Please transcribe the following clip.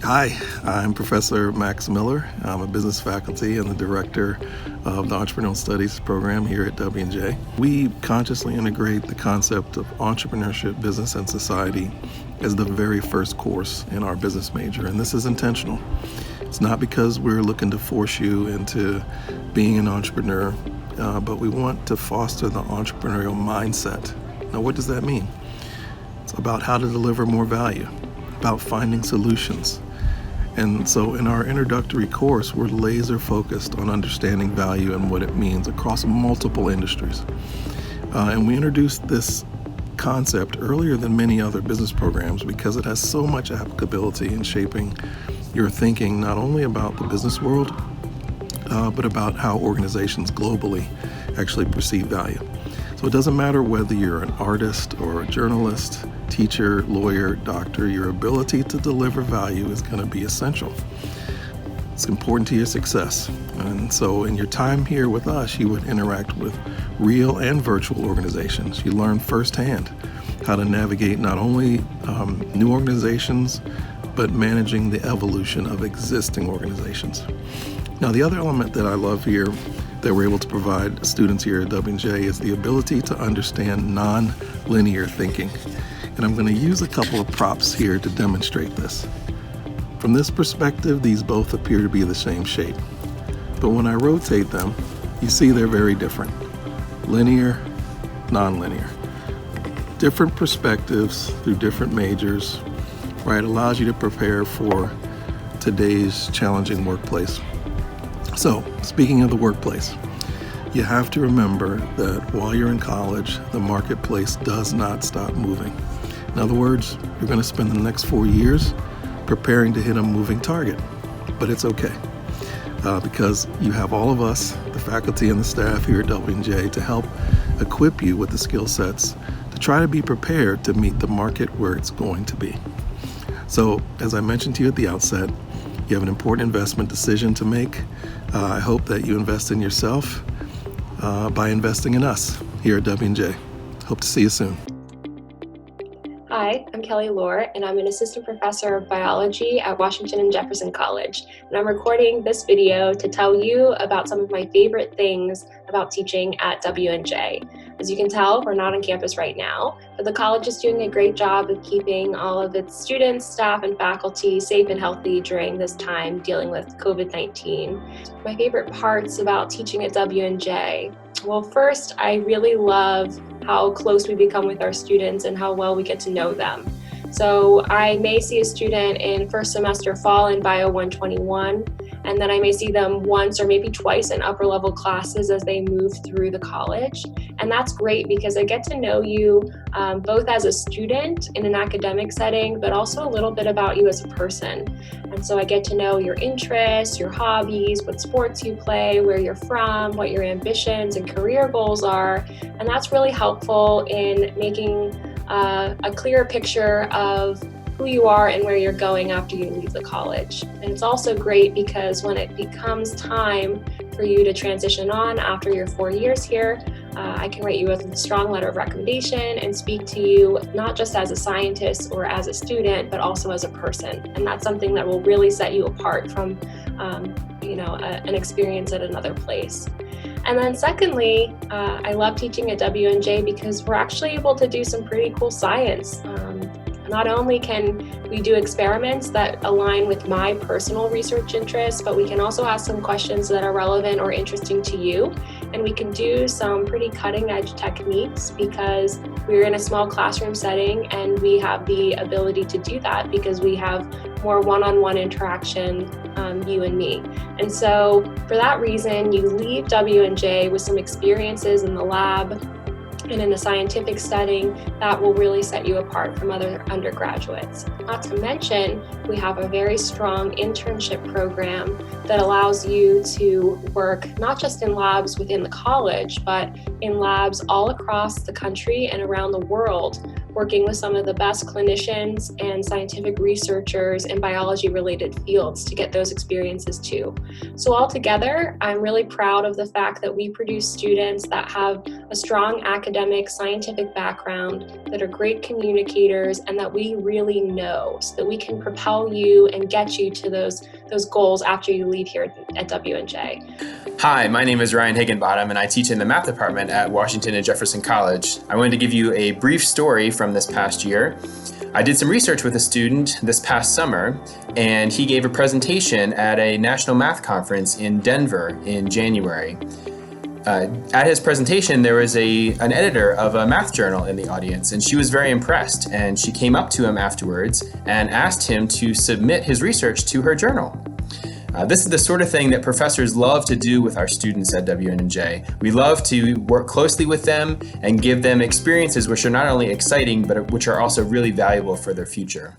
Hi, I'm Professor Max Miller. I'm a business faculty and the director of the Entrepreneurial Studies program here at W&J. We consciously integrate the concept of entrepreneurship, business, and society as the very first course in our business major, and this is intentional. It's not because we're looking to force you into being an entrepreneur, but we want to foster the entrepreneurial mindset. Now, what does that mean? It's about how to deliver more value, about finding solutions. And so in our introductory course, we're laser focused on understanding value and what it means across multiple industries. And we introduced this concept earlier than many other business programs because it has so much applicability in shaping your thinking, not only about the business world, but about how organizations globally actually perceive value. So it doesn't matter whether you're an artist or a journalist, teacher, lawyer, doctor, your ability to deliver value is going to be essential. It's important to your success. And so in your time here with us, you would interact with real and virtual organizations. You learn firsthand how to navigate not only new organizations, but managing the evolution of existing organizations. Now, the other element that I love here that we're able to provide students here at W&J is the ability to understand non-linear thinking. And I'm going to use a couple of props here to demonstrate this. From this perspective, these both appear to be the same shape. But when I rotate them, you see they're very different. Linear, non-linear. Different perspectives through different majors, right, allows you to prepare for today's challenging workplace. So, speaking of the workplace, you have to remember that while you're in college, the marketplace does not stop moving. In other words, you're going to spend the next 4 years preparing to hit a moving target, but it's okay because you have all of us, the faculty and the staff here at W&J, to help equip you with the skill sets to try to be prepared to meet the market where it's going to be. So, as I mentioned to you at the outset, you have an important investment decision to make. I hope that you invest in yourself by investing in us here at W&J. Hope to see you soon. Hi, I'm Kelly Lohr, and I'm an assistant professor of biology at Washington and Jefferson College. And I'm recording this video to tell you about some of my favorite things about teaching at W&J. As you can tell, we're not on campus right now, but the college is doing a great job of keeping all of its students, staff, and faculty safe and healthy during this time dealing with COVID-19. My favorite parts about teaching at W&J. Well, first, I really love how close we become with our students and how well we get to know them. So I may see a student in first semester fall in Bio 121, and then I may see them once or maybe twice in upper level classes as they move through the college. And that's great because I get to know you both as a student in an academic setting, but also a little bit about you as a person. And so I get to know your interests, your hobbies, what sports you play, where you're from, what your ambitions and career goals are. And that's really helpful in making a clearer picture of who you are and where you're going after you leave the college. And it's also great because when it becomes time for you to transition on after your 4 years here, I can write you a strong letter of recommendation and speak to you not just as a scientist or as a student, but also as a person. And that's something that will really set you apart from an experience at another place. And then secondly, I love teaching at W&J because we're actually able to do some pretty cool science. Not only can we do experiments that align with my personal research interests, but we can also ask some questions that are relevant or interesting to you. And we can do some pretty cutting edge techniques because we're in a small classroom setting and we have the ability to do that because we have more one-on-one interaction, you and me. And so for that reason, you leave W&J with some experiences in the lab and in a scientific setting that will really set you apart from other undergraduates. Not to mention, we have a very strong internship program that allows you to work not just in labs within the college, but in labs all across the country and around the world working with some of the best clinicians and scientific researchers in biology-related fields to get those experiences too. So altogether, I'm really proud of the fact that we produce students that have a strong academic, scientific background, that are great communicators, and that we really know, so that we can propel you and get you to those goals after you leave here at W&J. Hi, my name is Ryan Higginbottom, and I teach in the math department at Washington and Jefferson College. I wanted to give you a brief story from this past year. I did some research with a student this past summer, and he gave a presentation at a national math conference in Denver in January. At his presentation, there was an editor of a math journal in the audience, and she was very impressed, and she came up to him afterwards and asked him to submit his research to her journal. This is the sort of thing that professors love to do with our students at W&J. We love to work closely with them and give them experiences which are not only exciting, but which are also really valuable for their future.